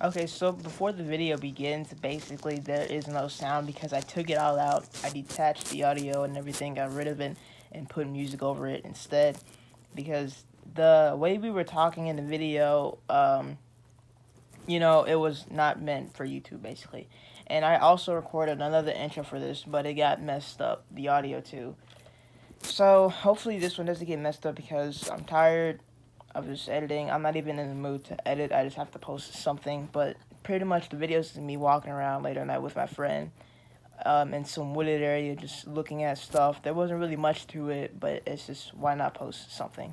Okay, so before the video begins, basically there is no sound because I took it all out. I detached the audio and everything, got rid of it, and put music over it instead. Because the way we were talking in the video, it was not meant for YouTube, basically. And I also recorded another intro for this, but it got messed up, the audio too. So hopefully this one doesn't get messed up because I'm tired of just editing. I'm not even in the mood to edit. I just have to post something. But pretty much the videos is me walking around later at night with my friend in some wooded area, just looking at stuff. There wasn't really much to it, but it's just why not post something.